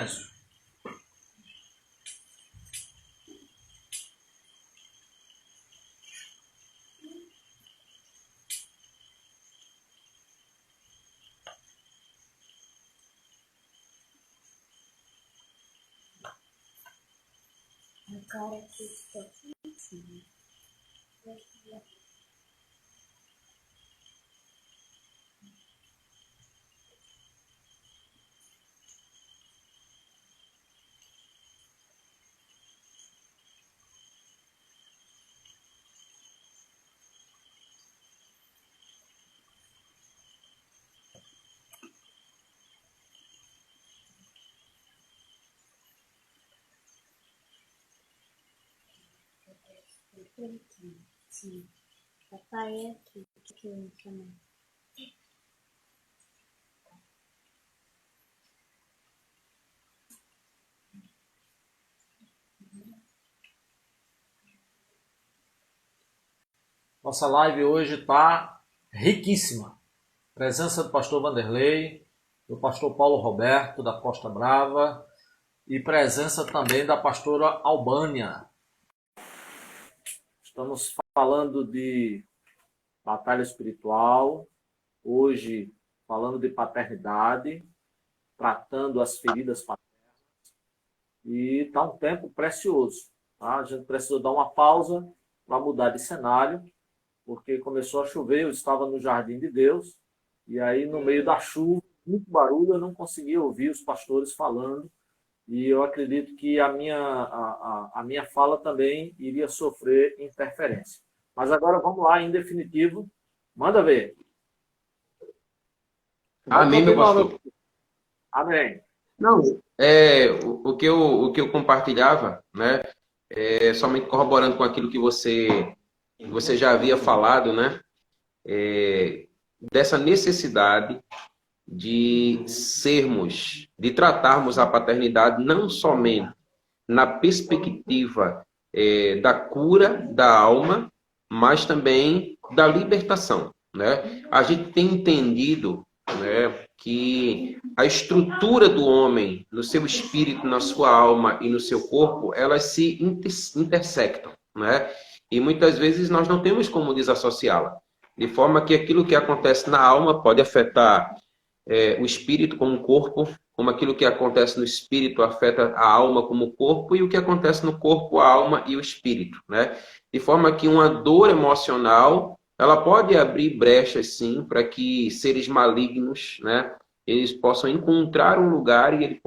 Silêncio. Agora que estou aqui, sim. Papai é aqui que eu chamo. Nossa live hoje está riquíssima. Presença do pastor Vanderlei, do pastor Paulo Roberto, da Costa Brava, e presença também da pastora Albânia. Estamos falando de batalha espiritual, hoje falando de paternidade, tratando as feridas paternas, e está um tempo precioso. Tá? A gente precisou dar uma pausa para mudar de cenário, porque começou a chover, eu estava no Jardim de Deus, e aí no meio da chuva, muito barulho, eu não conseguia ouvir os pastores falando, e eu acredito que a minha fala também iria sofrer interferência. Mas agora vamos lá, em definitivo, manda ver. Pode Amém, meu continuar, pastor. Amém. Não, o que eu compartilhava, né, somente corroborando com aquilo que você já havia falado, né, dessa necessidade de tratarmos a paternidade não somente na perspectiva da cura da alma, mas também da libertação, né? A gente tem entendido, né, que a estrutura do homem, no seu espírito, na sua alma e no seu corpo, elas se intersectam, né? E muitas vezes nós não temos como desassociá-la. De forma que aquilo que acontece na alma pode afetar o espírito como o corpo, como aquilo que acontece no espírito afeta a alma como o corpo, e o que acontece no corpo, a alma e o espírito, né? De forma que uma dor emocional, ela pode abrir brechas, sim, para que seres malignos, né, eles possam encontrar um lugar e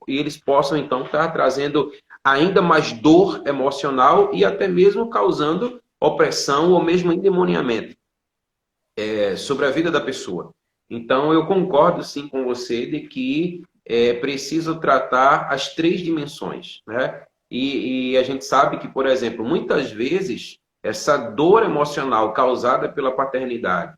eles possam, então, estar trazendo ainda mais dor emocional e até mesmo causando opressão ou mesmo endemoniamento sobre a vida da pessoa. Então, eu concordo sim com você de que é preciso tratar as três dimensões, né? E a gente sabe que, por exemplo, muitas vezes essa dor emocional causada pela paternidade,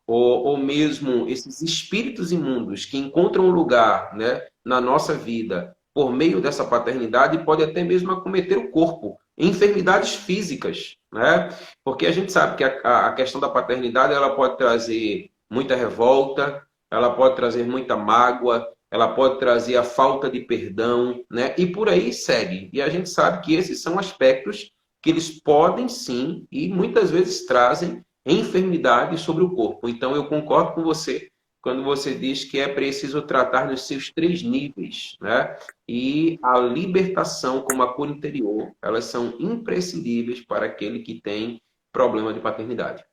ou mesmo esses espíritos imundos que encontram um lugar, né, na nossa vida por meio dessa paternidade, pode até mesmo acometer o corpo, enfermidades físicas, né? Porque a gente sabe que a questão da paternidade ela pode trazer muita revolta, ela pode trazer muita mágoa, ela pode trazer a falta de perdão, né? E por aí segue. E a gente sabe que esses são aspectos que eles podem sim e muitas vezes trazem enfermidade sobre o corpo. Então, eu concordo com você quando você diz que é preciso tratar nos seus três níveis, né? E a libertação, como a cura interior, elas são imprescindíveis para aquele que tem problema de paternidade.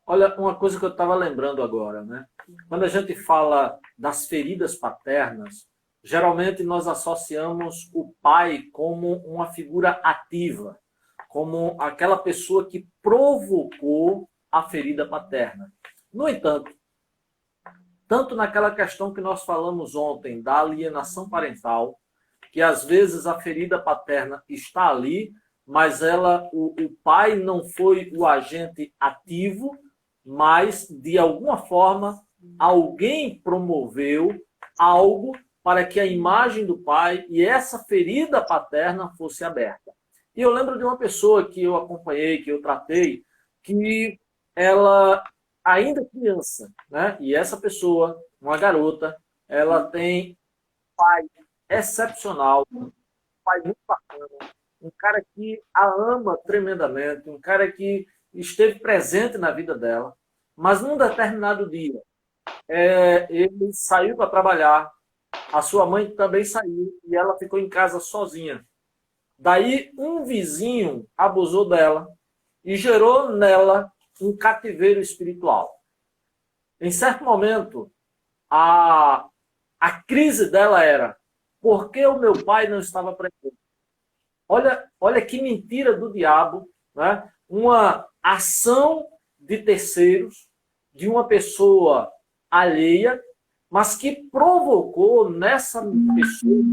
Olha, uma coisa que eu estava lembrando agora, né? Quando a gente fala das feridas paternas, geralmente nós associamos o pai como uma figura ativa, como aquela pessoa que provocou a ferida paterna. No entanto, tanto naquela questão que nós falamos ontem da alienação parental, que às vezes a ferida paterna está ali, mas o pai não foi o agente ativo, mas de alguma forma alguém promoveu algo para que a imagem do pai e essa ferida paterna fosse aberta. E eu lembro de uma pessoa que eu acompanhei, que eu tratei, que ela ainda criança, né? E essa pessoa, uma garota, ela tem pai excepcional, um pai muito bacana, um cara que a ama tremendamente, um cara que esteve presente na vida dela, mas num determinado dia, ele saiu para trabalhar, a sua mãe também saiu e ela ficou em casa sozinha. Daí um vizinho abusou dela e gerou nela um cativeiro espiritual. Em certo momento, a crise dela era: por que o meu pai não estava presente? Olha que mentira do diabo, né? Uma ação de terceiros, de uma pessoa alheia, mas que provocou nessa pessoa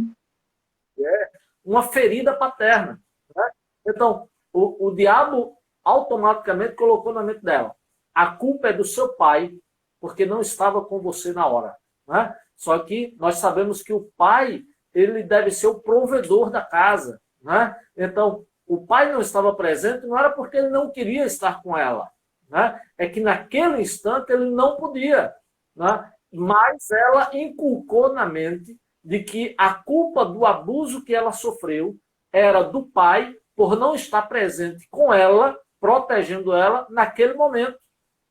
uma ferida paterna. Né? Então, o diabo automaticamente colocou na mente dela: a culpa é do seu pai, porque não estava com você na hora. Né? Só que nós sabemos que o pai, ele deve ser o provedor da casa. Né? Então, o pai não estava presente, não era porque ele não queria estar com ela. Né? É que naquele instante ele não podia. Né? Mas ela inculcou na mente de que a culpa do abuso que ela sofreu era do pai por não estar presente com ela, protegendo ela naquele momento.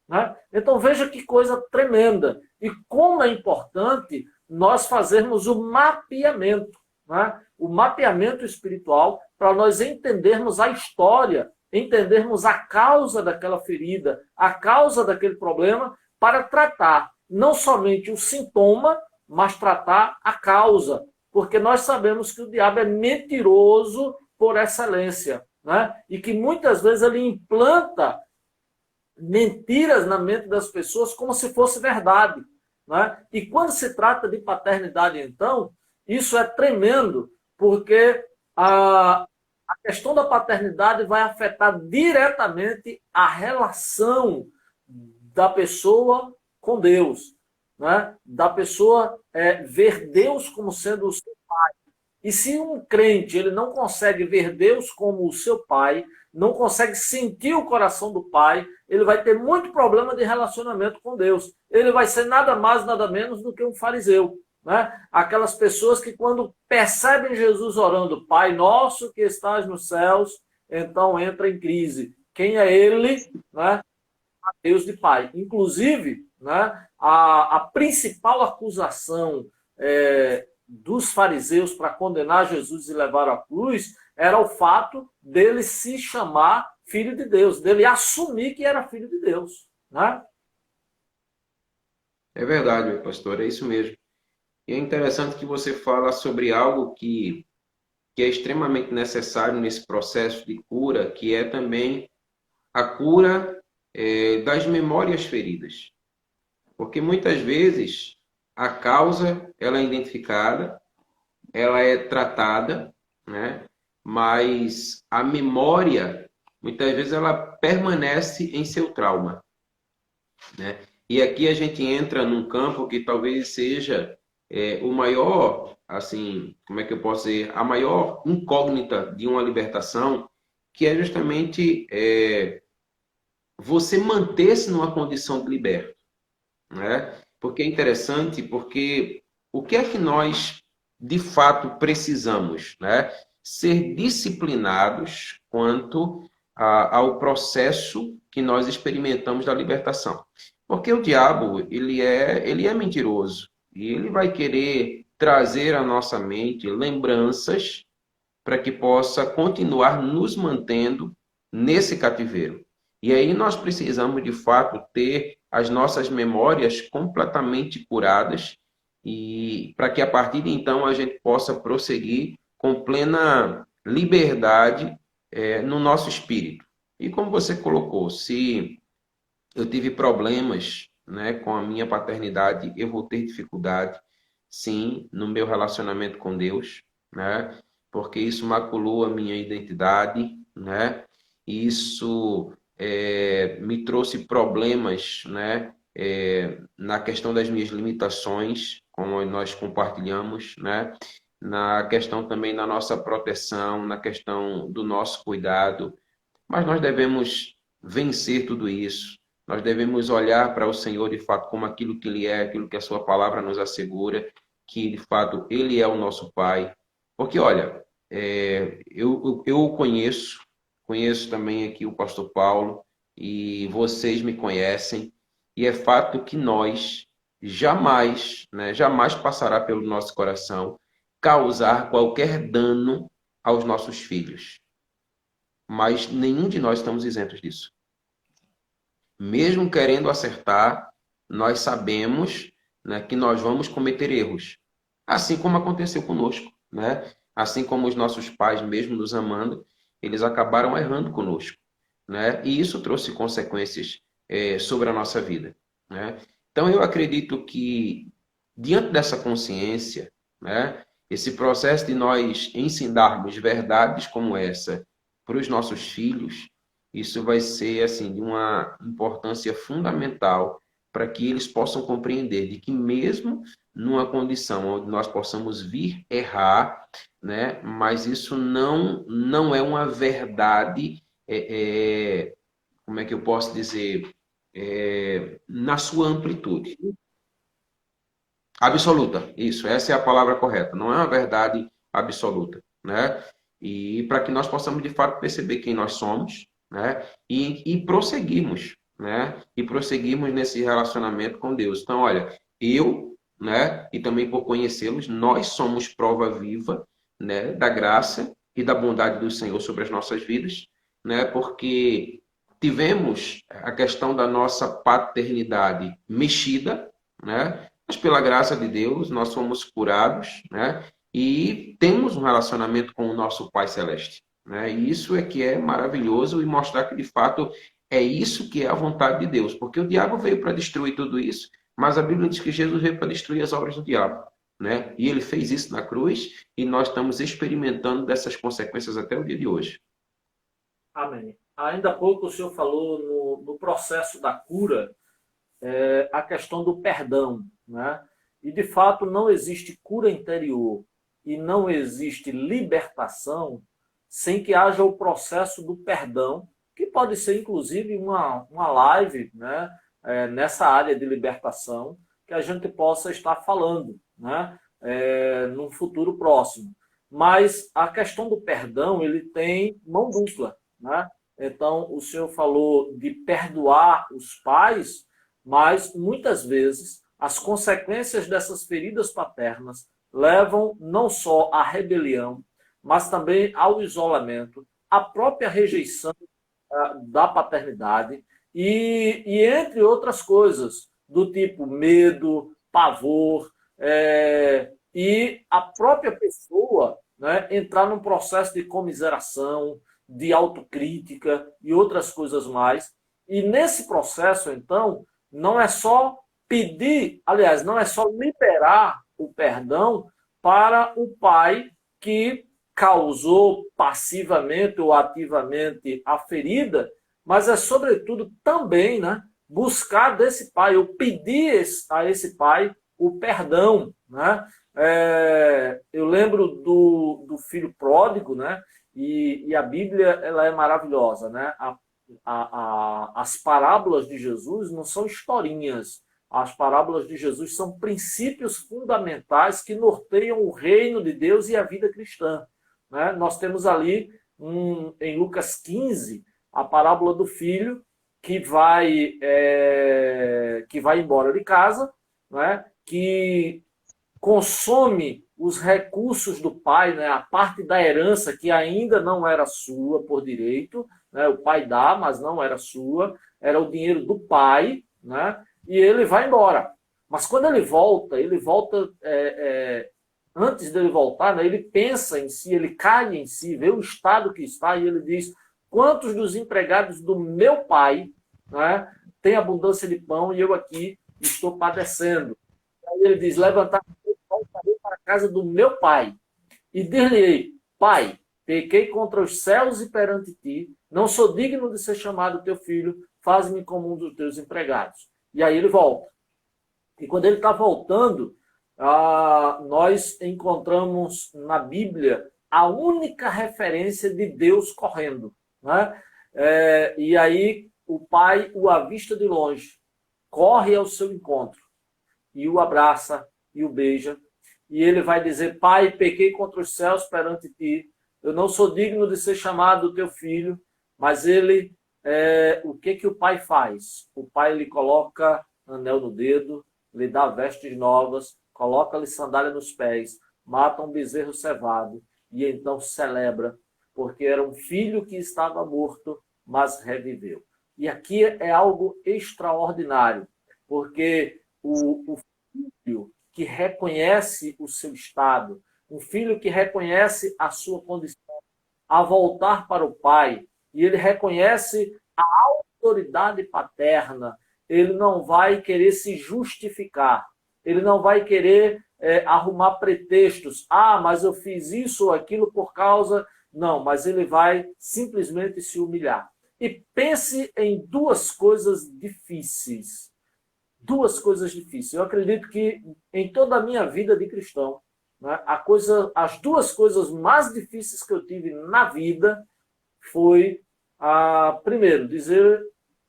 Né? Então veja que coisa tremenda. E como é importante nós fazermos o mapeamento. Né? O mapeamento espiritual para nós entendermos a história, entendermos a causa daquela ferida, a causa daquele problema, para tratar não somente o sintoma, mas tratar a causa. Porque nós sabemos que o diabo é mentiroso por excelência. Né? E que muitas vezes ele implanta mentiras na mente das pessoas como se fosse verdade. Né? E quando se trata de paternidade, então, isso é tremendo, porque a questão da paternidade vai afetar diretamente a relação da pessoa com Deus. Né? Da pessoa ver Deus como sendo o seu pai. E se um crente ele não consegue ver Deus como o seu pai, não consegue sentir o coração do pai, ele vai ter muito problema de relacionamento com Deus. Ele vai ser nada mais, nada menos do que um fariseu. Né? Aquelas pessoas que quando percebem Jesus orando, Pai nosso que estás nos céus, então entra em crise. Quem é ele? Né? Deus de Pai. Inclusive, né, a principal acusação dos fariseus para condenar Jesus e levar à cruz era o fato dele se chamar filho de Deus, dele assumir que era filho de Deus. Né? É verdade, meu pastor, é isso mesmo. E é interessante que você fala sobre algo que é extremamente necessário nesse processo de cura, que é também a cura das memórias feridas. Porque muitas vezes a causa ela é identificada, ela é tratada, né? Mas a memória, muitas vezes, ela permanece em seu trauma. Né? E aqui a gente entra num campo que talvez seja o maior, assim, como é que eu posso dizer, a maior incógnita de uma libertação, que é justamente você manter-se numa condição de liberto. Né? Porque é interessante, porque o que é que nós, de fato, precisamos? Né? Ser disciplinados quanto ao processo que nós experimentamos da libertação. Porque o diabo, ele é mentiroso. E ele vai querer trazer à nossa mente lembranças para que possa continuar nos mantendo nesse cativeiro. E aí nós precisamos, de fato, ter as nossas memórias completamente curadas e para que a partir de então a gente possa prosseguir com plena liberdade no nosso espírito. E como você colocou, se eu tive problemas, né, com a minha paternidade, eu vou ter dificuldade, sim, no meu relacionamento com Deus, né, porque isso maculou a minha identidade, né, isso me trouxe problemas, né, na questão das minhas limitações, como nós compartilhamos, né, na questão também da nossa proteção, na questão do nosso cuidado, mas nós devemos vencer tudo isso. Nós devemos olhar para o Senhor de fato como aquilo que Ele é, aquilo que a Sua palavra nos assegura, que, de fato, Ele é o nosso Pai. Porque, olha, eu o conheço também aqui o pastor Paulo, e vocês me conhecem, e é fato que nós jamais, né, jamais passará pelo nosso coração causar qualquer dano aos nossos filhos. Mas nenhum de nós estamos isentos disso. Mesmo querendo acertar, nós sabemos, né, que nós vamos cometer erros. Assim como aconteceu conosco, né? Assim como os nossos pais, mesmo nos amando, eles acabaram errando conosco, né? E isso trouxe consequências sobre a nossa vida, né? Então eu acredito que diante dessa consciência, né, esse processo de nós ensinarmos verdades como essa para os nossos filhos, isso vai ser assim de uma importância fundamental para que eles possam compreender de que mesmo numa condição onde nós possamos vir errar, né, mas isso não é uma verdade, como é que eu posso dizer, na sua amplitude. Absoluta, isso, essa é a palavra correta. Não é uma verdade absoluta, né? E para que nós possamos de fato perceber quem nós somos, né? E prosseguirmos, né? E prosseguirmos nesse relacionamento com Deus. Então, olha, eu, né? E também por conhecê-los, nós somos prova viva, né? Da graça e da bondade do Senhor sobre as nossas vidas, né? Porque tivemos a questão da nossa paternidade mexida, né? Mas pela graça de Deus, nós fomos curados, né? E temos um relacionamento com o nosso Pai Celeste, né? E isso é que é maravilhoso e mostrar que, de fato, é isso que é a vontade de Deus. Porque o diabo veio para destruir tudo isso, mas a Bíblia diz que Jesus veio para destruir as obras do diabo, né? E ele fez isso na cruz e nós estamos experimentando dessas consequências até o dia de hoje. Amém. Ainda há pouco o senhor falou no processo da cura, a questão do perdão, né? E de fato não existe cura interior e não existe libertação sem que haja o processo do perdão, que pode ser inclusive uma live, né? Nessa área de libertação, que a gente possa estar falando, né? Num futuro próximo. Mas a questão do perdão, ele tem mão dupla, né? Então, o senhor falou de perdoar os pais, mas muitas vezes as consequências dessas feridas paternas levam não só à rebelião, mas também ao isolamento, à própria rejeição da paternidade e entre outras coisas, do tipo medo, pavor, e a própria pessoa, né, entrar num processo de comiseração, de autocrítica e outras coisas mais. E nesse processo, então, não é só pedir, aliás, não é só liberar o perdão para o pai que causou passivamente ou ativamente a ferida, mas é, sobretudo, também, né, buscar desse pai, ou pedir a esse pai o perdão, né? Eu lembro do filho pródigo, né? E a Bíblia, ela é maravilhosa, né? As parábolas de Jesus não são historinhas. As parábolas de Jesus são princípios fundamentais que norteiam o reino de Deus e a vida cristã, né? Nós temos ali, em Lucas 15, a parábola do filho que vai embora de casa, né? Que consome os recursos do pai, né? A parte da herança que ainda não era sua por direito, né? O pai dá, mas não era sua, era o dinheiro do pai, né? E ele vai embora. Mas quando ele volta antes dele voltar, né? Ele pensa em si, ele cai em si, vê o estado que está e ele diz: quantos dos empregados do meu pai, né, têm abundância de pão e eu aqui estou padecendo? Aí ele diz: levantar-me, voltarei para a casa do meu pai e dir-lhe-ei: pai, pequei contra os céus e perante ti, não sou digno de ser chamado teu filho, faz-me como um dos teus empregados. E aí ele volta. E quando ele está voltando, nós encontramos na Bíblia a única referência de Deus correndo, né? E aí o pai o avista de longe, corre ao seu encontro e o abraça e o beija. e ele vai dizer: Pai, pequei contra os céus perante ti, eu não sou digno de ser chamado teu filho, mas o que o pai faz? O pai lhe coloca anel no dedo, lhe dá vestes novas, coloca-lhe sandália nos pés, mata um bezerro cevado e então celebra, porque era um filho que estava morto, mas reviveu. E aqui é algo extraordinário, porque o filho que reconhece o seu estado, um filho que reconhece a sua condição, a voltar para o pai, e ele reconhece a autoridade paterna, ele não vai querer se justificar, ele não vai querer arrumar pretextos. Ah, mas eu fiz isso ou aquilo por causa... Não, mas ele vai simplesmente se humilhar. E pense em duas coisas difíceis. Duas coisas difíceis. Eu acredito que em toda a minha vida de cristão, né, as duas coisas mais difíceis que eu tive na vida foi, primeiro,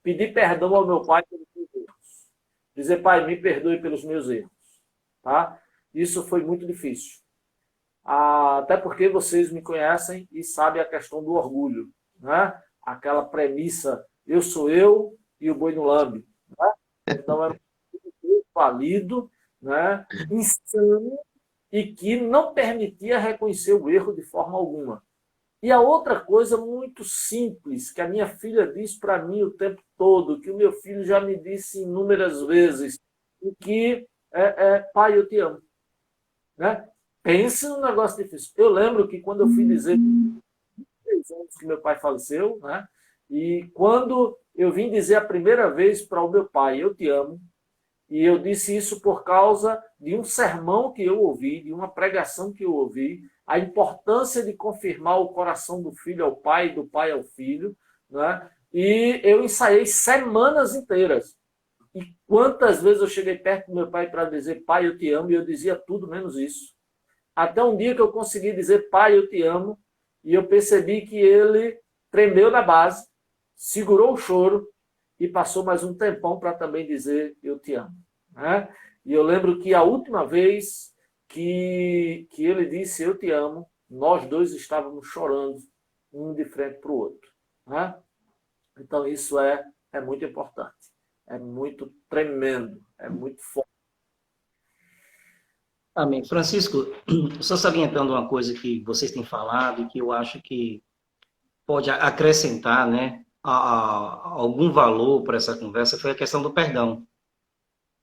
pedir perdão ao meu pai pelos meus erros. Dizer: Pai, me perdoe pelos meus erros. Tá? Isso foi muito difícil. Até porque vocês me conhecem e sabem a questão do orgulho. Né? Aquela premissa: eu sou eu e o boi no lambe. Né? Então era um valido, né? Insano, e que não permitia reconhecer o erro de forma alguma. E a outra coisa muito simples, que a minha filha diz para mim o tempo todo, que o meu filho já me disse inúmeras vezes, que pai, eu te amo. Né? Pense num negócio difícil. Eu lembro que quando eu fui dizer 3 anos que meu pai faleceu, né? E quando eu vim dizer a primeira vez para o meu pai: eu te amo, e eu disse isso por causa de um sermão que eu ouvi, de uma pregação que eu ouvi, a importância de confirmar o coração do filho ao pai, do pai ao filho, né? E eu ensaiei semanas inteiras. E quantas vezes eu cheguei perto do meu pai para dizer: pai, eu te amo, e eu dizia tudo menos isso. Até um dia que eu consegui dizer: pai, eu te amo, e eu percebi que ele tremeu na base, segurou o choro e passou mais um tempão para também dizer: eu te amo. Né? E eu lembro que a última vez que ele disse: eu te amo, nós dois estávamos chorando, um de frente para o outro. Né? Então isso é muito importante, é muito tremendo, é muito forte. Amém. Francisco, só salientando uma coisa que vocês têm falado e que eu acho que pode acrescentar, né, algum valor para essa conversa, foi a questão do perdão.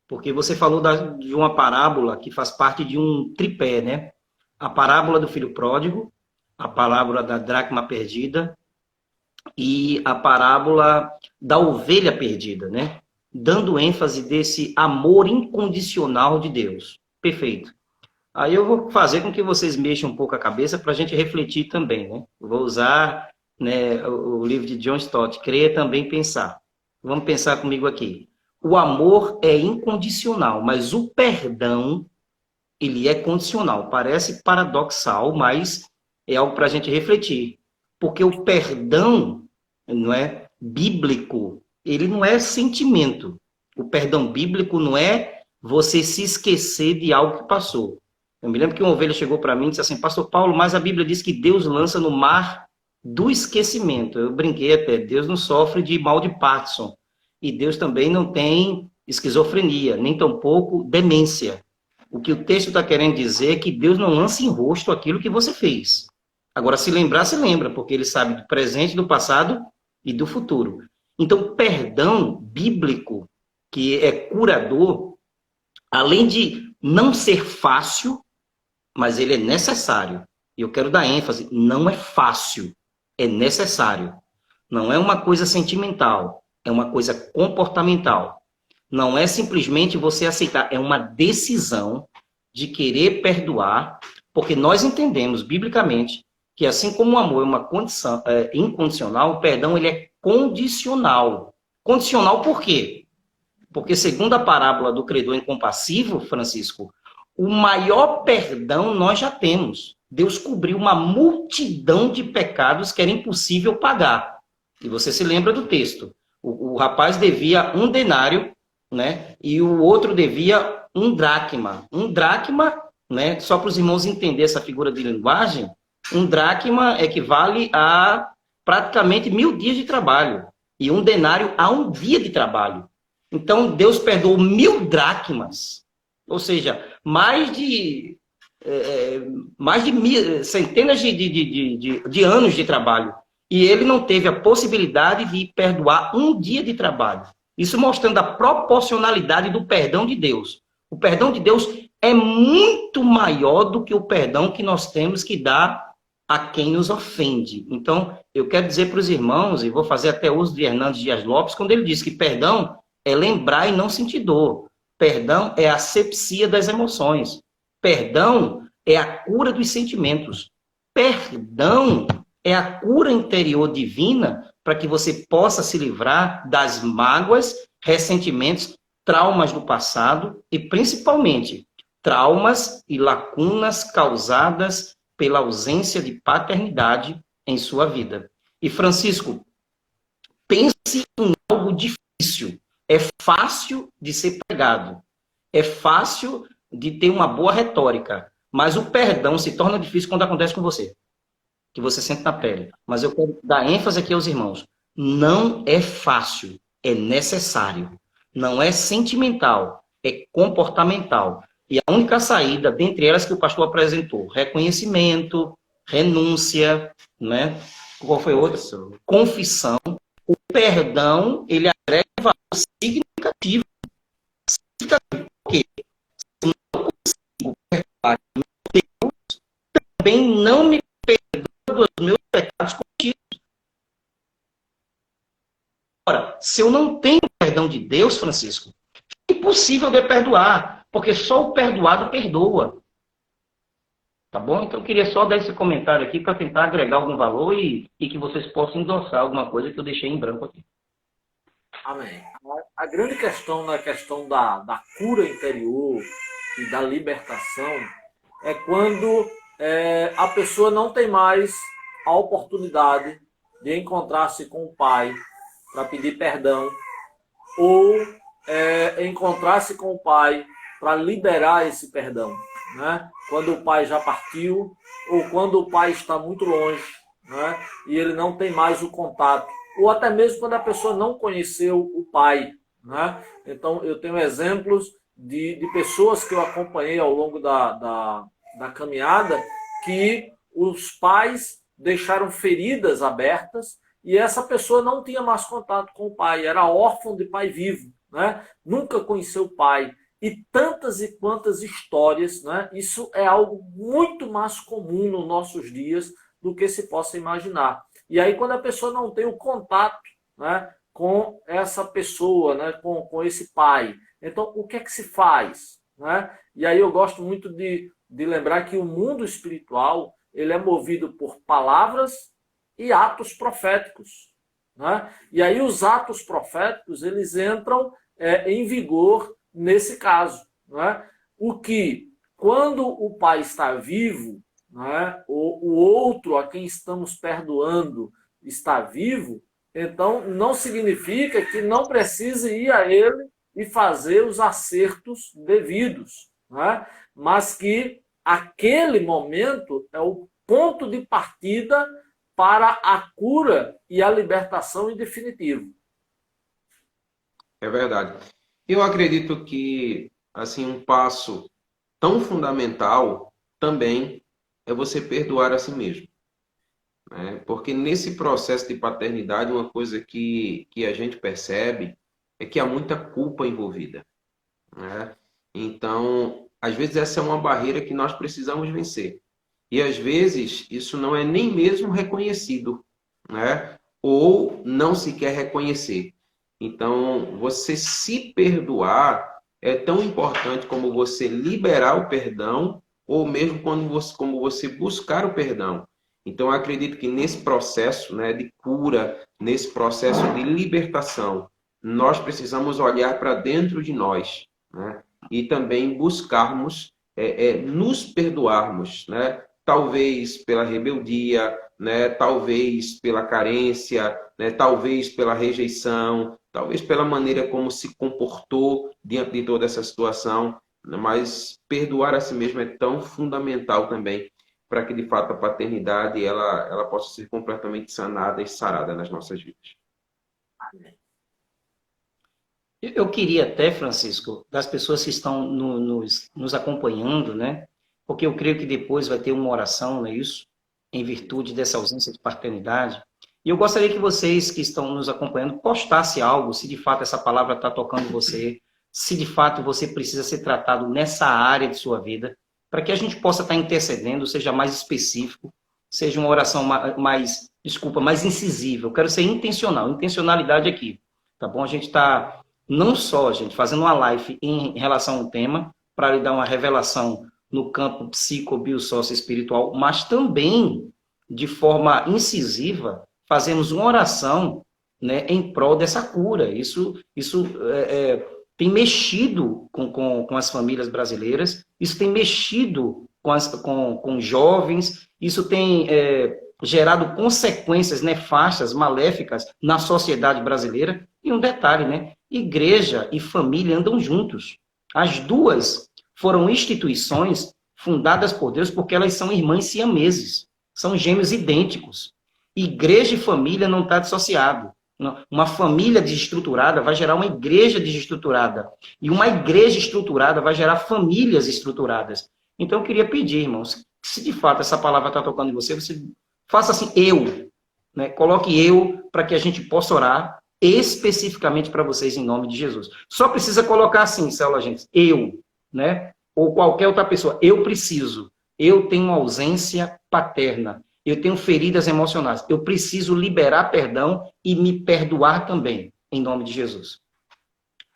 Porque você falou de uma parábola que faz parte de um tripé, né? A parábola do filho pródigo, a parábola da dracma perdida e a parábola da ovelha perdida, né? Dando ênfase desse amor incondicional de Deus. Perfeito. Aí eu vou fazer com que vocês mexam um pouco a cabeça para a gente refletir também, né? Eu vou usar, né, o livro de John Stott, Crer Também Pensar. Vamos pensar comigo aqui. O amor é incondicional, mas o perdão, ele é condicional. Parece paradoxal, mas é algo para a gente refletir. Porque o perdão, não é bíblico, ele não é sentimento. O perdão bíblico não é você se esquecer de algo que passou. Eu me lembro que uma ovelha chegou para mim e disse assim: Pastor Paulo, mas a Bíblia diz que Deus lança no mar do esquecimento. Eu brinquei até: Deus não sofre de mal de Parkinson. E Deus também não tem esquizofrenia, nem tampouco demência. O que o texto está querendo dizer é que Deus não lança em rosto aquilo que você fez. Agora, se lembrar, se lembra, porque Ele sabe do presente, do passado e do futuro. Então, perdão bíblico, que é curador, além de não ser fácil, mas ele é necessário. E eu quero dar ênfase: não é fácil, é necessário. Não é uma coisa sentimental, é uma coisa comportamental. Não é simplesmente você aceitar, é uma decisão de querer perdoar, porque nós entendemos, biblicamente, que assim como o amor é uma condição incondicional, o perdão ele é condicional. Condicional por quê? Porque segundo a parábola do credor incompassivo, Francisco, o maior perdão nós já temos. Deus cobriu uma multidão de pecados que era impossível pagar. E você se lembra do texto. O rapaz devia 1 denário, né? E o outro devia 1 dracma. 1 dracma, né? Só para os irmãos entenderem essa figura de linguagem, um dracma equivale a praticamente 1000 dias de trabalho. E um denário a um dia de trabalho. Então, Deus perdoou 1000 dracmas. Ou seja, mais de centenas de anos de trabalho. E ele não teve a possibilidade de perdoar um dia de trabalho. Isso mostrando a proporcionalidade do perdão de Deus. O perdão de Deus é muito maior do que o perdão que nós temos que dar a quem nos ofende. Então, eu quero dizer para os irmãos, e vou fazer até uso de Hernandes Dias Lopes, quando ele diz que perdão é lembrar e não sentir dor. Perdão é a asepsia das emoções. Perdão é a cura dos sentimentos. Perdão é a cura interior divina para que você possa se livrar das mágoas, ressentimentos, traumas do passado e, principalmente, traumas e lacunas causadas pela ausência de paternidade em sua vida. E, Francisco, pense em algo difícil. É fácil de ser pregado. É fácil de ter uma boa retórica. Mas o perdão se torna difícil quando acontece com você. Que você sente na pele. Mas eu quero dar ênfase aqui aos irmãos. Não é fácil. É necessário. Não é sentimental. É comportamental. E a única saída, dentre elas que o pastor apresentou, reconhecimento, renúncia, né? Qual foi outra? Confissão. O perdão, ele agrega valor significativo. Por quê? Se eu não consigo perdoar meu Deus, também não me perdoa dos meus pecados cometidos. Ora, se eu não tenho perdão de Deus, Francisco, é impossível de perdoar. Porque só o perdoado perdoa. Tá bom? Então eu queria só dar esse comentário aqui para tentar agregar algum valor e que vocês possam endossar alguma coisa que eu deixei em branco aqui. Amém. A grande questão na questão da cura interior e da libertação é quando a pessoa não tem mais a oportunidade de encontrar-se com o Pai para pedir perdão ou encontrar-se com o Pai para liberar esse perdão, né? Quando o pai já partiu ou quando o pai está muito longe, né? E ele não tem mais o contato, ou até mesmo quando a pessoa não conheceu o pai, né? Então, eu tenho exemplos de pessoas que eu acompanhei ao longo da caminhada que os pais deixaram feridas abertas e essa pessoa não tinha mais contato com o pai, era órfão de pai vivo, né? Nunca conheceu o pai. E tantas e quantas histórias, né? Isso é algo muito mais comum nos nossos dias do que se possa imaginar. E aí, quando a pessoa não tem o contato, né, com essa pessoa, né, com esse pai, então o que é que se faz? Né? E aí eu gosto muito de lembrar que o mundo espiritual ele é movido por palavras e atos proféticos. Né? E aí os atos proféticos eles entram em vigor nesse caso, né? O que, quando o pai está vivo, né, o outro a quem estamos perdoando está vivo, então não significa que não precise ir a ele e fazer os acertos devidos, né? Mas que aquele momento é o ponto de partida para a cura e a libertação em definitivo. É verdade. Eu acredito que assim um passo tão fundamental também é você perdoar a si mesmo, né? Porque nesse processo de paternidade, uma coisa que a gente percebe é que há muita culpa envolvida, né? Então, às vezes essa é uma barreira que nós precisamos vencer. E às vezes isso não é nem mesmo reconhecido, né? Ou não se quer reconhecer. Então, você se perdoar é tão importante como você liberar o perdão ou mesmo como você buscar o perdão. Então, eu acredito que nesse processo, né, de cura, nesse processo de libertação, nós precisamos olhar para dentro de nós, né, e também buscarmos nos perdoarmos, né? Talvez pela rebeldia, né? Talvez pela carência, né? Talvez pela rejeição, talvez pela maneira como se comportou diante de toda essa situação. mas perdoar a si mesmo é tão fundamental também para que, de fato, a paternidade ela possa ser completamente sanada e sarada nas nossas vidas. Eu queria até, Francisco, das pessoas que estão nos acompanhando, né? Porque eu creio que depois vai ter uma oração, não é isso? Em virtude dessa ausência de paternidade. E eu gostaria que vocês que estão nos acompanhando postassem algo, se de fato essa palavra está tocando você, se de fato você precisa ser tratado nessa área de sua vida, para que a gente possa estar intercedendo, seja mais específico, seja uma oração mais incisiva. Eu quero ser intencional, intencionalidade aqui, tá bom? A gente está não só, gente, fazendo uma live em relação ao tema, para lhe dar uma revelação no campo psico-bio-sócio-espiritual, mas também, de forma incisiva, fazemos uma oração, né, em prol dessa cura. Isso tem mexido com as famílias brasileiras, isso tem mexido com jovens, isso tem gerado consequências nefastas, maléficas na sociedade brasileira. E um detalhe, né? Igreja e família andam juntos. As duas foram instituições fundadas por Deus porque elas são irmãs siameses, são gêmeos idênticos. Igreja e família não está dissociado. Uma família desestruturada vai gerar uma igreja desestruturada. E uma igreja estruturada vai gerar famílias estruturadas. Então eu queria pedir, irmãos, que se de fato essa palavra está tocando em você, você faça assim, eu. Né? Coloque eu para que a gente possa orar especificamente para vocês em nome de Jesus. Só precisa colocar assim, célula, gente, eu, né? Ou qualquer outra pessoa, eu preciso, eu tenho ausência paterna, eu tenho feridas emocionais, eu preciso liberar perdão e me perdoar também, em nome de Jesus.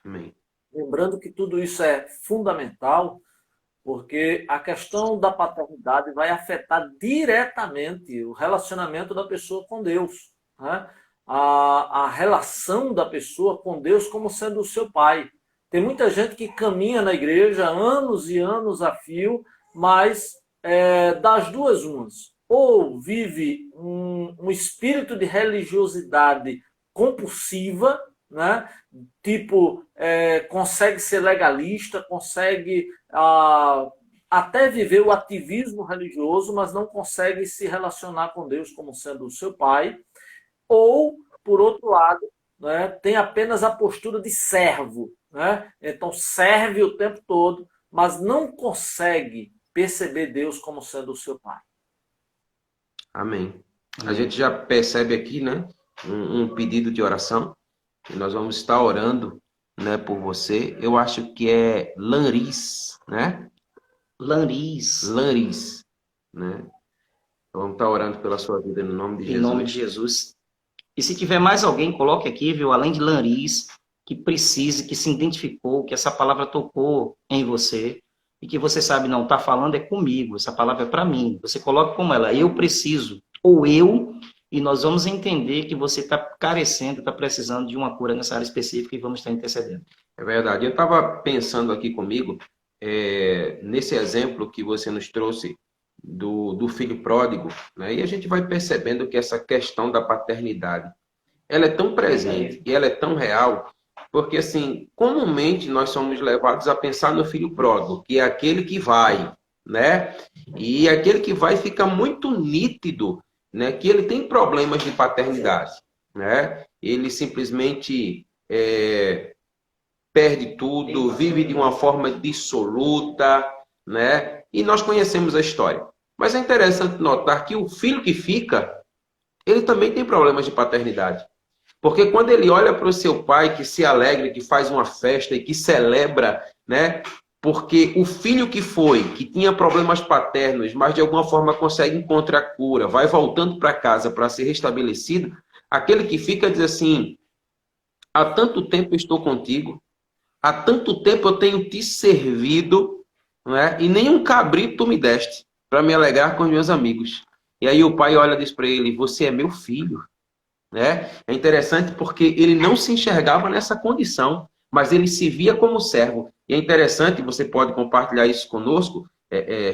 Amém. Lembrando que tudo isso é fundamental, porque a questão da paternidade vai afetar diretamente o relacionamento da pessoa com Deus, né? A relação da pessoa com Deus como sendo o seu pai. Tem muita gente que caminha na igreja anos e anos a fio, mas das duas umas. Ou vive um espírito de religiosidade compulsiva, né? Tipo, consegue ser legalista, consegue até viver o ativismo religioso, mas não consegue se relacionar com Deus como sendo o seu pai. Ou, por outro lado, né, tem apenas a postura de servo, né? Então serve o tempo todo, mas não consegue perceber Deus como sendo o seu pai. Amém. A gente já percebe aqui, né, um pedido de oração, e nós vamos estar orando, né, por você. Eu acho que é Lanris, né? Lanris, né? Vamos estar orando pela sua vida no nome de em Jesus. nome de Jesus. E se tiver mais alguém, coloque aqui, viu, além de Lanris, que precise, que se identificou, que essa palavra tocou em você, e que você sabe, não, está falando é comigo, essa palavra é para mim. Você coloca como ela, eu preciso, ou eu, e nós vamos entender que você está carecendo, está precisando de uma cura nessa área específica e vamos estar intercedendo. É verdade. Eu estava pensando aqui comigo, nesse exemplo que você nos trouxe do filho pródigo, né? E a gente vai percebendo que essa questão da paternidade, ela é tão presente e ela é tão real, porque assim, comumente nós somos levados a pensar no filho pródigo, que é aquele que vai, né? E aquele que vai fica muito nítido, né? Que ele tem problemas de paternidade, né? Ele simplesmente perde tudo, vive de uma forma dissoluta, né? E nós conhecemos a história. Mas é interessante notar que o filho que fica, ele também tem problemas de paternidade. Porque quando ele olha para o seu pai, que se alegra, que faz uma festa e que celebra, né? Porque o filho que foi, que tinha problemas paternos, mas de alguma forma consegue encontrar cura, vai voltando para casa para ser restabelecido, aquele que fica diz assim, há tanto tempo eu estou contigo, há tanto tempo eu tenho te servido, não é? E nem um cabrito tu me deste para me alegrar com os meus amigos. E aí o pai olha e diz para ele, você é meu filho. Né? É interessante porque ele não se enxergava nessa condição, mas ele se via como servo. E é interessante, você pode compartilhar isso conosco,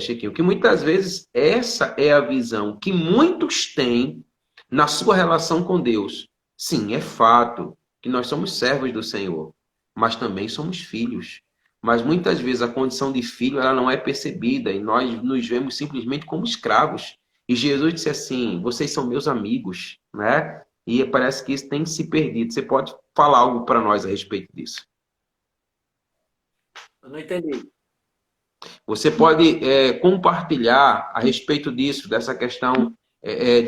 Chiquinho, que muitas vezes essa é a visão que muitos têm na sua relação com Deus. Sim, é fato que nós somos servos do Senhor, mas também somos filhos. mas muitas vezes a condição de filho ela não é percebida e nós nos vemos simplesmente como escravos. E Jesus disse assim: vocês são meus amigos, né? E parece que isso tem se perdido. Você pode falar algo para nós a respeito disso? Eu não entendi. Você pode compartilhar a respeito disso, dessa questão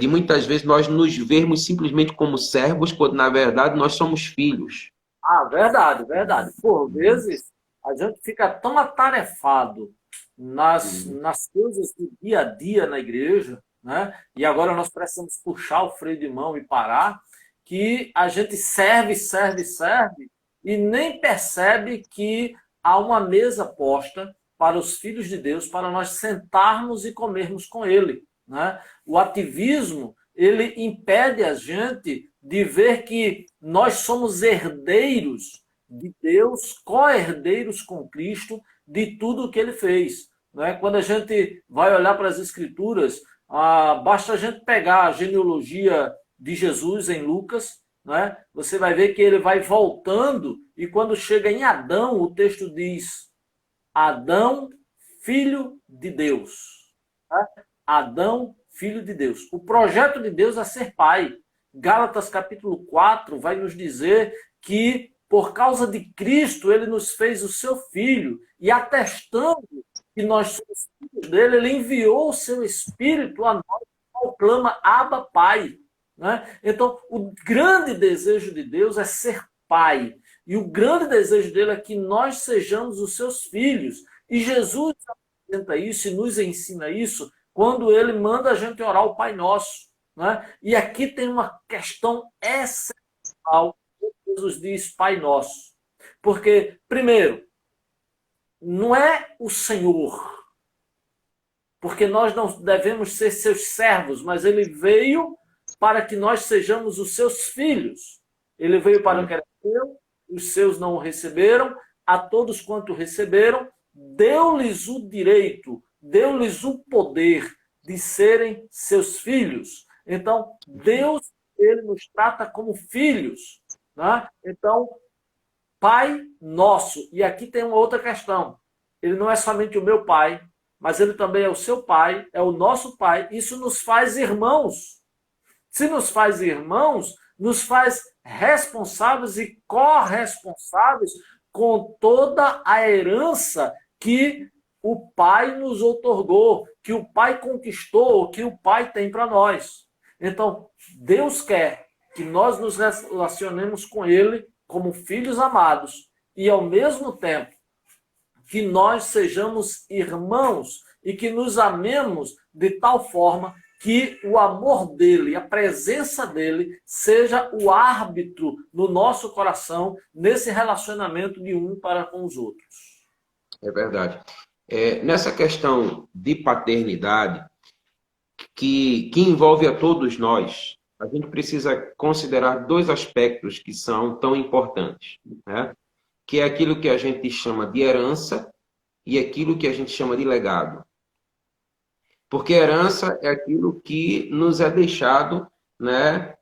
de muitas vezes nós nos vermos simplesmente como servos, quando na verdade nós somos filhos. Ah, verdade, verdade. Por vezes, a gente fica tão atarefado nas coisas do dia a dia na igreja, né? E agora nós precisamos puxar o freio de mão e parar, que a gente serve, serve, serve, e nem percebe que há uma mesa posta para os filhos de Deus, para nós sentarmos e comermos com ele, né? O ativismo, ele impede a gente de ver que nós somos herdeiros de Deus, co-herdeiros com Cristo, de tudo o que ele fez, né? Quando a gente vai olhar para as Escrituras, basta a gente pegar a genealogia de Jesus em Lucas, né? Você vai ver que ele vai voltando, e quando chega em Adão, o texto diz: Adão, filho de Deus. Né? Adão, filho de Deus. O projeto de Deus é ser pai. Gálatas capítulo 4 vai nos dizer que por causa de Cristo ele nos fez o seu filho, e atestando que nós somos filhos dele, ele enviou o seu Espírito a nós, que proclama Abba, Pai. Né? Então, o grande desejo de Deus é ser pai. E o grande desejo dele é que nós sejamos os seus filhos. E Jesus apresenta isso e nos ensina isso quando ele manda a gente orar o Pai Nosso. Né? E aqui tem uma questão essencial. Jesus diz Pai Nosso. Porque, primeiro, não é o Senhor. Porque nós não devemos ser seus servos, mas ele veio para que nós sejamos os seus filhos. Ele veio para o que era seu, os seus não o receberam, a todos quanto receberam, deu-lhes o direito, deu-lhes o poder de serem seus filhos. Então, Deus, ele nos trata como filhos. Né? Então, Pai Nosso. E aqui tem uma outra questão. Ele não é somente o meu Pai, mas ele também é o seu Pai, é o nosso Pai. Isso nos faz irmãos. Se nos faz irmãos, nos faz responsáveis e corresponsáveis com toda a herança que o Pai nos outorgou, que o Pai conquistou, que o Pai tem para nós. Então, Deus quer que nós nos relacionemos com ele como filhos amados e, ao mesmo tempo, que nós sejamos irmãos e que nos amemos de tal forma que o amor dele, a presença dele, seja o árbitro no nosso coração, nesse relacionamento de um para com os outros. É verdade. Nessa questão de paternidade, que envolve a todos nós, a gente precisa considerar dois aspectos que são tão importantes, né? Que é aquilo que a gente chama de herança e aquilo que a gente chama de legado. Porque herança é aquilo que nos é deixado, né?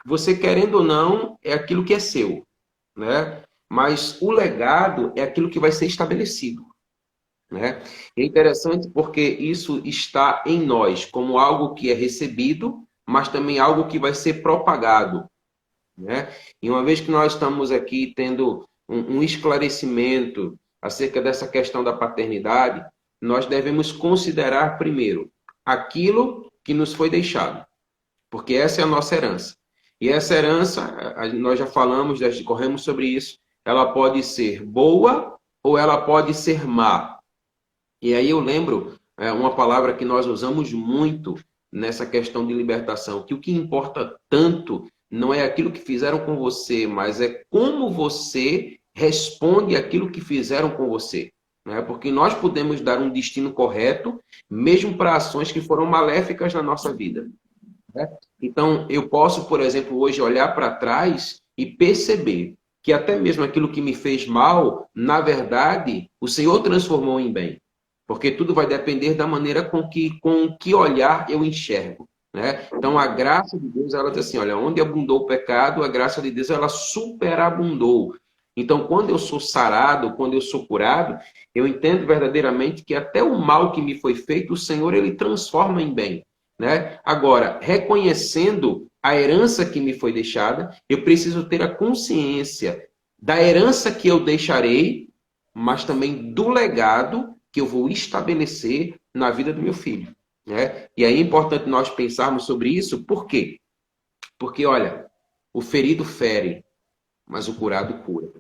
Você querendo ou não, é aquilo que é seu, né? Mas o legado é aquilo que vai ser estabelecido, né? É interessante porque isso está em nós como algo que é recebido, mas também algo que vai ser propagado, né? E uma vez que nós estamos aqui tendo um esclarecimento acerca dessa questão da paternidade, nós devemos considerar primeiro aquilo que nos foi deixado, porque essa é a nossa herança. E essa herança, nós já falamos, já discorremos sobre isso, ela pode ser boa ou ela pode ser má. E aí eu lembro uma palavra que nós usamos muito nessa questão de libertação, que o que importa tanto não é aquilo que fizeram com você, mas é como você responde aquilo que fizeram com você. Né? Porque nós podemos dar um destino correto, mesmo para ações que foram maléficas na nossa vida. Né? Então, eu posso, por exemplo, hoje olhar para trás e perceber que até mesmo aquilo que me fez mal, na verdade, o Senhor transformou em bem. Porque tudo vai depender da maneira com que olhar eu enxergo. Né? Então, a graça de Deus, ela diz assim, olha, onde abundou o pecado, a graça de Deus, ela superabundou. Então, quando eu sou sarado, quando eu sou curado, eu entendo verdadeiramente que até o mal que me foi feito, o Senhor, ele transforma em bem, né? Agora, reconhecendo a herança que me foi deixada, eu preciso ter a consciência da herança que eu deixarei, mas também do legado que eu vou estabelecer na vida do meu filho, né? E aí é importante nós pensarmos sobre isso, por quê? Porque, olha, o ferido fere, mas o curado cura.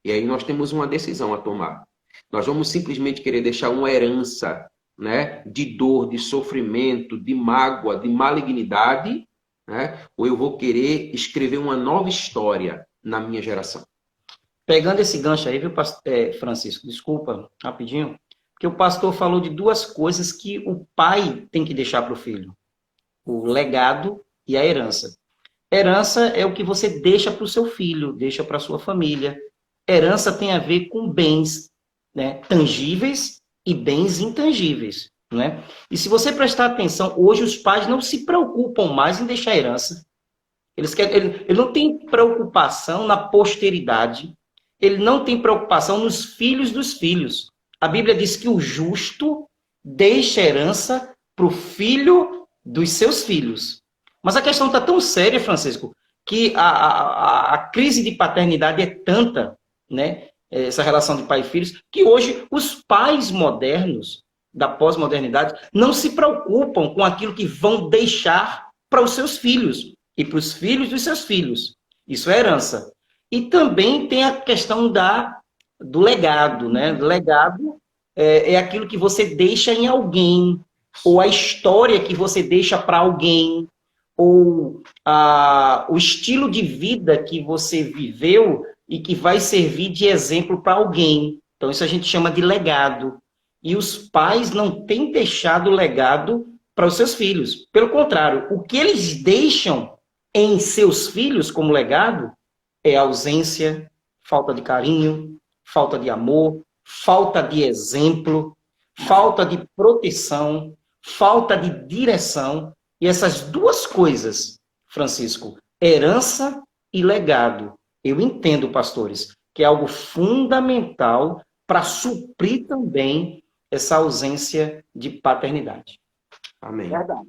E aí nós temos uma decisão a tomar. Nós vamos simplesmente querer deixar uma herança, né, de dor, de sofrimento, de mágoa, de malignidade, né? Ou eu vou querer escrever uma nova história na minha geração. Pegando esse gancho aí, viu, Francisco? Desculpa, rapidinho. Porque o pastor falou de duas coisas que o pai tem que deixar para o filho: o legado e a herança. Herança é o que você deixa para o seu filho, deixa para a sua família. Herança tem a ver com bens, né, tangíveis e bens intangíveis, né? E se você prestar atenção, hoje os pais não se preocupam mais em deixar herança. Ele não tem preocupação na posteridade, ele não tem preocupação nos filhos dos filhos. A Bíblia diz que o justo deixa herança para o filho dos seus filhos. Mas a questão está tão séria, Francisco, que a crise de paternidade é tanta, né? Essa relação de pai e filhos, que hoje os pais modernos da pós-modernidade não se preocupam com aquilo que vão deixar para os seus filhos e para os filhos dos seus filhos. Isso é herança. E também tem a questão do legado, né? Legado é aquilo que você deixa em alguém, ou a história que você deixa para alguém, ou o estilo de vida que você viveu e que vai servir de exemplo para alguém. Então, isso a gente chama de legado. E os pais não têm deixado legado para os seus filhos. Pelo contrário, o que eles deixam em seus filhos como legado é ausência, falta de carinho, falta de amor, falta de exemplo, falta de proteção, falta de direção. E essas duas coisas, Francisco, herança e legado, eu entendo, pastores, que é algo fundamental para suprir também essa ausência de paternidade. Amém. Verdade.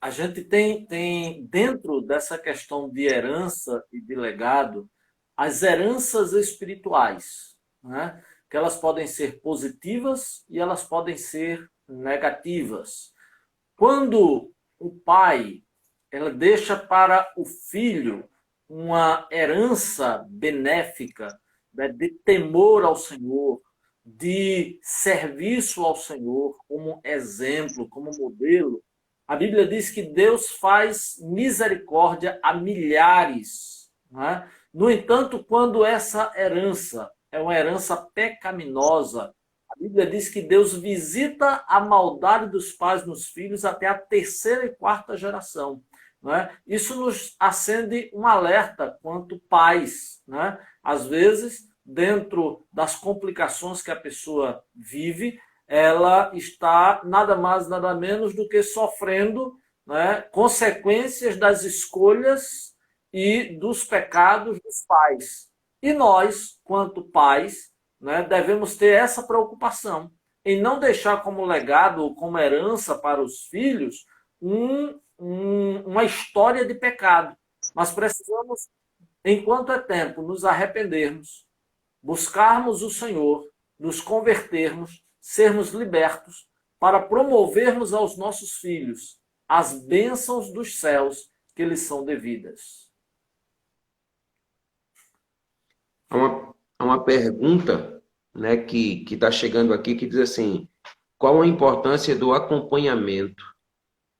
A gente tem dentro dessa questão de herança e de legado, as heranças espirituais, né? Que elas podem ser positivas e elas podem ser negativas. Quando o pai ela deixa para o filho uma herança benéfica, né, de temor ao Senhor, de serviço ao Senhor, como exemplo, como modelo, a Bíblia diz que Deus faz misericórdia a milhares, né? No entanto, quando essa herança é uma herança pecaminosa, a Bíblia diz que Deus visita a maldade dos pais nos filhos até a terceira e quarta geração, né? Isso nos acende um alerta quanto pais, né? Às vezes, dentro das complicações que a pessoa vive, ela está nada mais, nada menos do que sofrendo, né, consequências das escolhas e dos pecados dos pais. E nós, quanto pais, né, devemos ter essa preocupação em não deixar como legado ou como herança para os filhos uma história de pecado. Mas precisamos, enquanto é tempo, nos arrependermos, buscarmos o Senhor, nos convertermos, sermos libertos, para promovermos aos nossos filhos as bênçãos dos céus que lhes são devidas. Há uma pergunta, né, que está chegando aqui, que diz assim: qual a importância do acompanhamento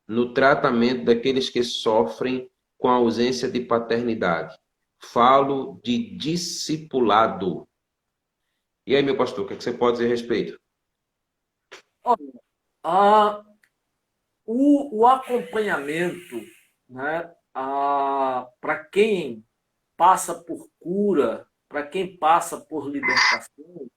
no tratamento daqueles que sofrem com a ausência de paternidade? Falo de discipulado. E aí, meu pastor, o que você pode dizer a respeito? Olha, o acompanhamento, né, para quem passa por cura, para quem passa por libertação,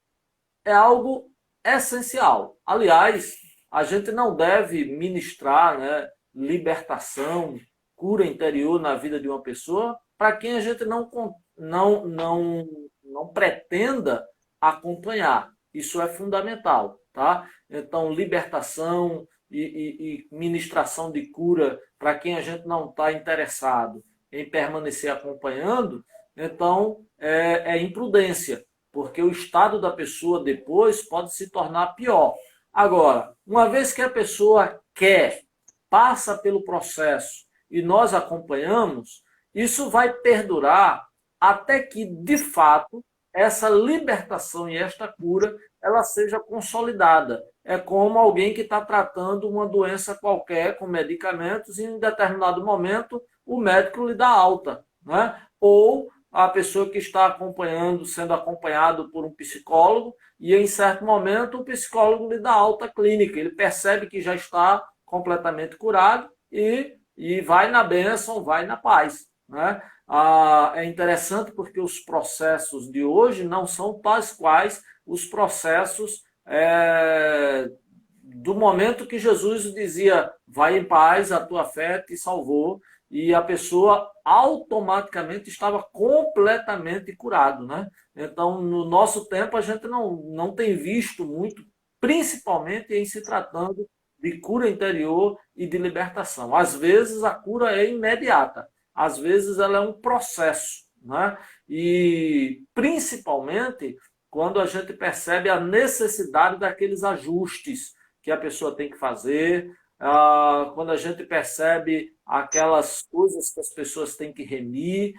é algo essencial. Aliás, a gente não deve ministrar, né, libertação, cura interior na vida de uma pessoa para quem a gente não não pretenda acompanhar. Isso é fundamental, tá? Então, libertação e ministração de cura para quem a gente não está interessado em permanecer acompanhando, então é imprudência, porque o estado da pessoa depois pode se tornar pior. Agora, uma vez que a pessoa quer, passa pelo processo e nós acompanhamos, isso vai perdurar até que, de fato, essa libertação e esta cura ela seja consolidada. É como alguém que está tratando uma doença qualquer com medicamentos e em determinado momento o médico lhe dá alta, né? Ou a pessoa que está acompanhando, sendo acompanhado por um psicólogo e em certo momento o psicólogo lhe dá alta clínica, ele percebe que já está completamente curado e vai na bênção, vai na paz, né? É interessante porque os processos de hoje não são tais quais os processos do momento que Jesus dizia, vai em paz, a tua fé te salvou, e a pessoa automaticamente estava completamente curado, né? Então, no nosso tempo, a gente não tem visto muito, principalmente em se tratando de cura interior e de libertação. Às vezes, a cura é imediata, às vezes, ela é um processo, né? E, principalmente, quando a gente percebe a necessidade daqueles ajustes que a pessoa tem que fazer, quando a gente percebe aquelas coisas que as pessoas têm que remir,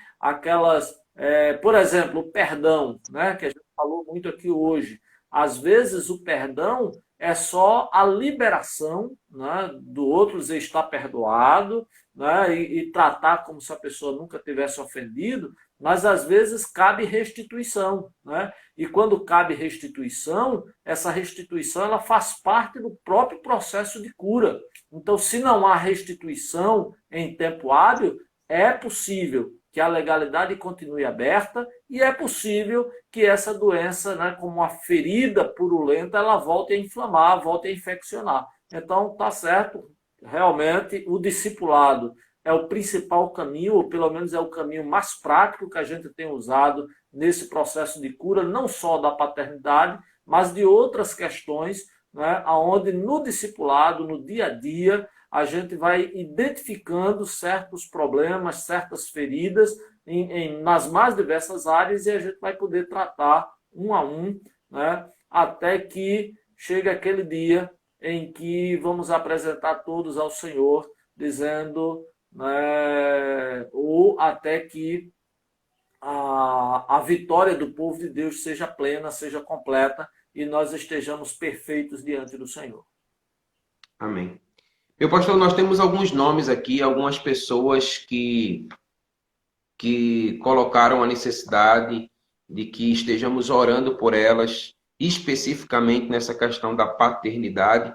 por exemplo, o perdão, né, que a gente falou muito aqui hoje. Às vezes o perdão é só a liberação, né, do outro dizer está perdoado, né, e tratar como se a pessoa nunca tivesse ofendido, mas às vezes cabe restituição, né? E quando cabe restituição, essa restituição ela faz parte do próprio processo de cura. Então, se não há restituição em tempo hábil, é possível que a legalidade continue aberta e é possível que essa doença, né, como uma ferida purulenta, ela volte a inflamar, volte a infeccionar. Então, tá certo, realmente, o discipulado é o principal caminho, ou pelo menos é o caminho mais prático que a gente tem usado nesse processo de cura, não só da paternidade, mas de outras questões, né, onde no discipulado, no dia a dia, a gente vai identificando certos problemas, certas feridas nas mais diversas áreas e a gente vai poder tratar um a um, né, até que chegue aquele dia em que vamos apresentar todos ao Senhor, dizendo, né, ou até que a vitória do povo de Deus seja plena, seja completa e nós estejamos perfeitos diante do Senhor. Amém. Meu pastor, nós temos alguns nomes aqui, algumas pessoas que colocaram a necessidade de que estejamos orando por elas, especificamente nessa questão da paternidade.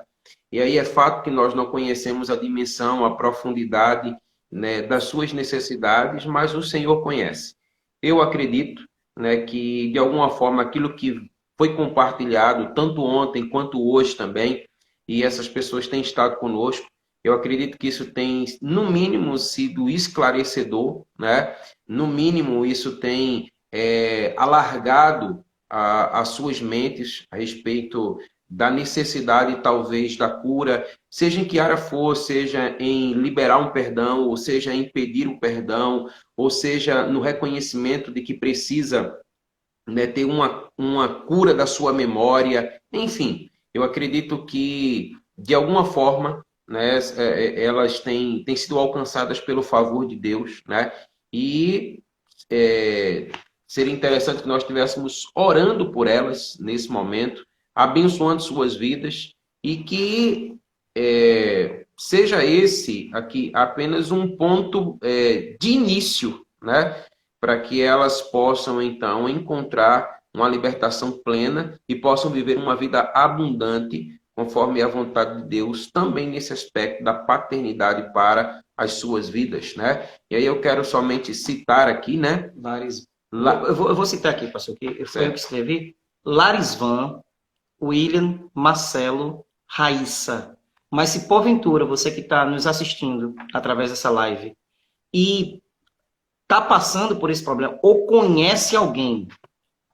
E aí é fato que nós não conhecemos a dimensão, a profundidade, né, das suas necessidades, mas o Senhor conhece. Eu acredito, né, que, de alguma forma, aquilo que foi compartilhado, tanto ontem quanto hoje também, e essas pessoas têm estado conosco, eu acredito que isso tem, no mínimo, sido esclarecedor, né? No mínimo, isso tem alargado as suas mentes a respeito da necessidade, talvez, da cura, seja em que área for, seja em liberar um perdão, ou seja, em pedir o perdão, ou seja, no reconhecimento de que precisa, né, ter uma cura da sua memória. Enfim, eu acredito que, de alguma forma, né, elas têm sido alcançadas pelo favor de Deus, né? E seria interessante que nós estivéssemos orando por elas nesse momento, abençoando suas vidas e que seja esse aqui apenas um ponto de início, né? Para que elas possam, então, encontrar uma libertação plena e possam viver uma vida abundante conforme a vontade de Deus, também nesse aspecto da paternidade para as suas vidas, né? E aí eu quero somente citar aqui, né? Eu vou citar aqui, pastor, que foi eu que escrevi. Larisvan, William, Marcelo, Raíssa. Mas se porventura você que está nos assistindo através dessa live e está passando por esse problema ou conhece alguém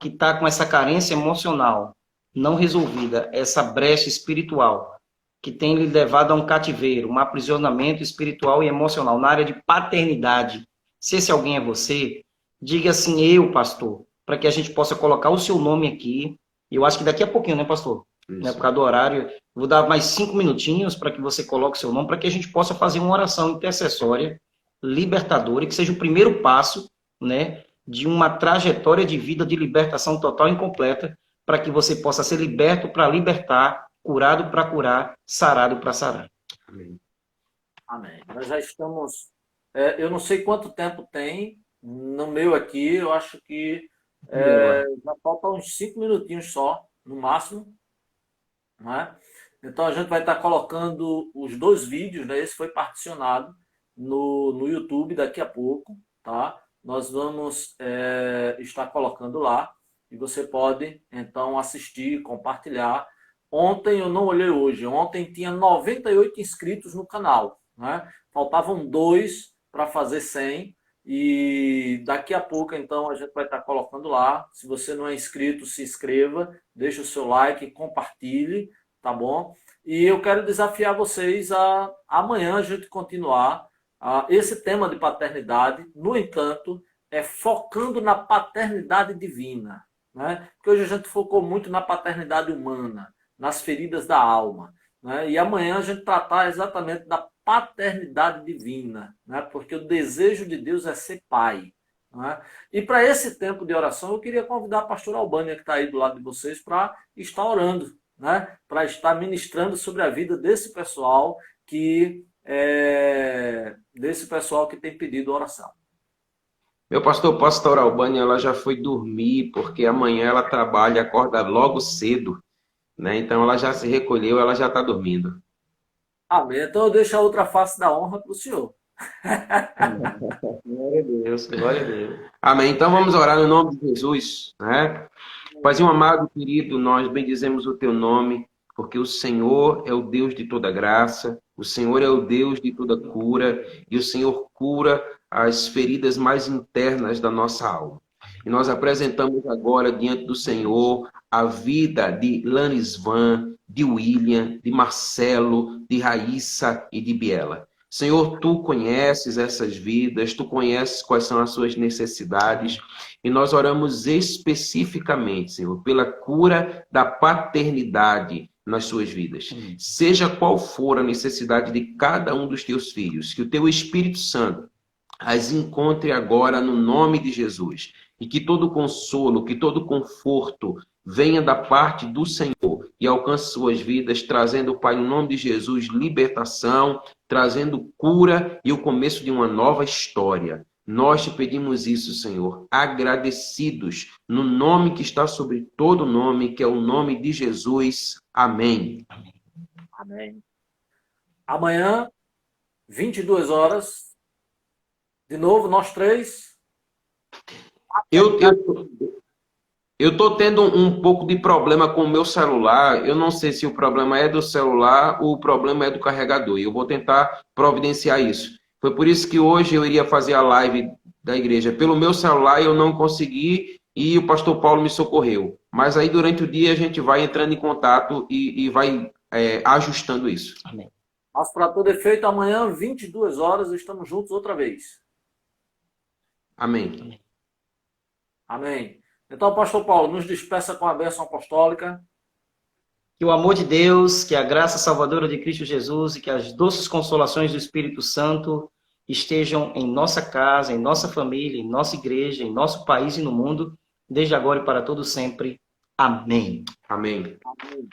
que está com essa carência emocional não resolvida, essa brecha espiritual, que tem lhe levado a um cativeiro, um aprisionamento espiritual e emocional na área de paternidade, se esse alguém é você, diga assim, eu, pastor, para que a gente possa colocar o seu nome aqui. Eu acho que daqui a pouquinho, né, pastor? Né, por causa do horário, vou dar mais 5 minutinhos para que você coloque o seu nome, para que a gente possa fazer uma oração intercessória, libertadora, e que seja o primeiro passo, né, de uma trajetória de vida de libertação total e incompleta, para que você possa ser liberto para libertar, curado para curar, sarado para sarar. Amém. Amém. Nós já estamos... eu não sei quanto tempo tem no meu aqui, eu acho que já falta uns 5 minutinhos só, no máximo. Não é? Então a gente vai estar colocando os 2 vídeos, né? Esse foi particionado no YouTube daqui a pouco, tá? Nós vamos estar colocando lá e você pode então assistir, compartilhar. Ontem eu não olhei hoje, ontem tinha 98 inscritos no canal, né? Faltavam 2 para fazer 100 e daqui a pouco então a gente vai estar colocando lá. Se você não é inscrito, se inscreva, deixe o seu like, compartilhe, tá bom? E eu quero desafiar vocês a amanhã a gente continuar esse tema de paternidade. No entanto, focando na paternidade divina, né? Porque hoje a gente focou muito na paternidade humana, nas feridas da alma, né? E amanhã a gente tratar exatamente da paternidade divina, né? Porque o desejo de Deus é ser pai, né? E para esse tempo de oração, eu queria convidar a pastora Albânia, que está aí do lado de vocês, para estar orando, né? Para estar ministrando sobre a vida desse pessoal que tem pedido oração. Meu pastor Albânia, ela já foi dormir, porque amanhã ela trabalha, acorda logo cedo, né? Então ela já se recolheu, ela já está dormindo. Amém. Então eu deixo a outra face da honra para o senhor. Glória a Deus, glória a Deus. Amém. Então vamos orar no nome de Jesus, né? Paizinho amado, querido, nós bendizemos o teu nome, porque o Senhor é o Deus de toda graça, o Senhor é o Deus de toda cura, e o Senhor cura as feridas mais internas da nossa alma. E nós apresentamos agora diante do Senhor a vida de Lanisvan, de William, de Marcelo, de Raíssa e de Biela. Senhor, tu conheces essas vidas, tu conheces quais são as suas necessidades, e nós oramos especificamente, Senhor, pela cura da paternidade nas suas vidas. Seja qual for a necessidade de cada um dos teus filhos, que o teu Espírito Santo as encontre agora no nome de Jesus. E que todo consolo, que todo conforto venha da parte do Senhor e alcance suas vidas, trazendo, Pai, no nome de Jesus, libertação, trazendo cura e o começo de uma nova história. Nós te pedimos isso, Senhor, agradecidos no nome que está sobre todo nome, que é o nome de Jesus. Amém. Amém. Amanhã, 22 horas, de novo, nós 3. Eu estou tendo um pouco de problema com o meu celular. Eu não sei se o problema é do celular ou o problema é do carregador. E eu vou tentar providenciar isso. Foi por isso que hoje eu iria fazer a live da igreja. Pelo meu celular eu não consegui e o pastor Paulo me socorreu. Mas aí durante o dia a gente vai entrando em contato e vai ajustando isso. Amém. Mas para todo efeito, amanhã, 22 horas, estamos juntos outra vez. Amém. Amém. Então, pastor Paulo, nos despeça com a bênção apostólica. Que o amor de Deus, que a graça salvadora de Cristo Jesus e que as doces consolações do Espírito Santo estejam em nossa casa, em nossa família, em nossa igreja, em nosso país e no mundo, desde agora e para todo sempre. Amém. Amém. Amém.